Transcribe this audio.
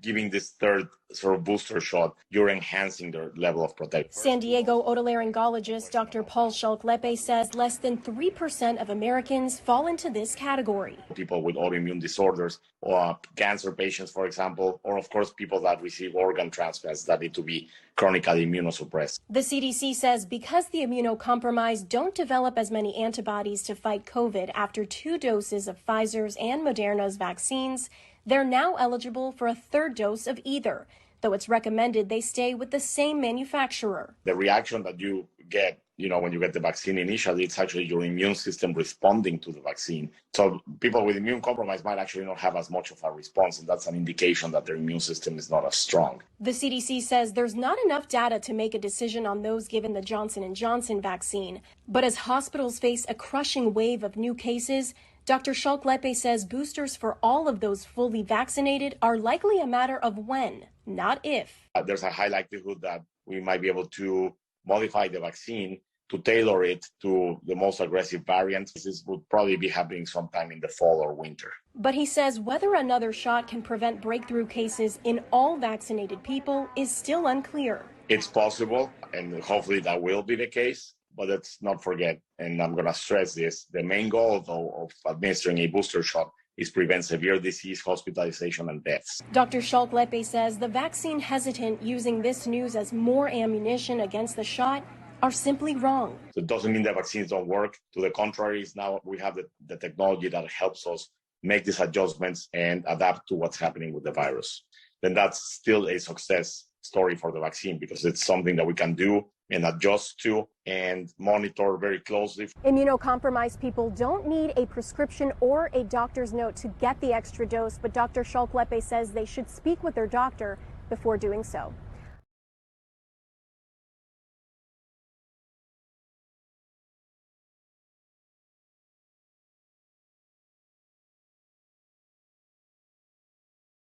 giving this third sort of booster shot, you're enhancing their level of protection. San Diego otolaryngologist Dr. Schalch Lepe says less than 3% of Americans fall into this category. People with autoimmune disorders, or cancer patients, for example, or of course people that receive organ transplants that need to be chronically immunosuppressed. The CDC says because the immunocompromised don't develop as many antibodies to fight COVID after 2 doses of Pfizer's and Moderna's vaccines, they're now eligible for a 3rd dose of either, though it's recommended they stay with the same manufacturer. The reaction that you get, when you get the vaccine initially, it's actually your immune system responding to the vaccine. So people with immune compromise might actually not have as much of a response, and that's an indication that their immune system is not as strong. The CDC says there's not enough data to make a decision on those given the Johnson & Johnson vaccine. But as hospitals face a crushing wave of new cases, Dr. Schalch Lepe says boosters for all of those fully vaccinated are likely a matter of when, not if. There's a high likelihood that we might be able to modify the vaccine to tailor it to the most aggressive variants. This would probably be happening sometime in the fall or winter. But he says whether another shot can prevent breakthrough cases in all vaccinated people is still unclear. It's possible, and hopefully that will be the case. But let's not forget, and I'm going to stress this, the main goal, though, of administering a booster shot is prevent severe disease, hospitalization, and deaths. Dr. Schalch Lepe says the vaccine hesitant using this news as more ammunition against the shot are simply wrong. So it doesn't mean that vaccines don't work. To the contrary, now we have the technology that helps us make these adjustments and adapt to what's happening with the virus. Then that's still a success story for the vaccine because it's something that we can do and adjust to and monitor very closely. Immunocompromised people don't need a prescription or a doctor's note to get the extra dose, but Dr. Schalch Lepe says they should speak with their doctor before doing so.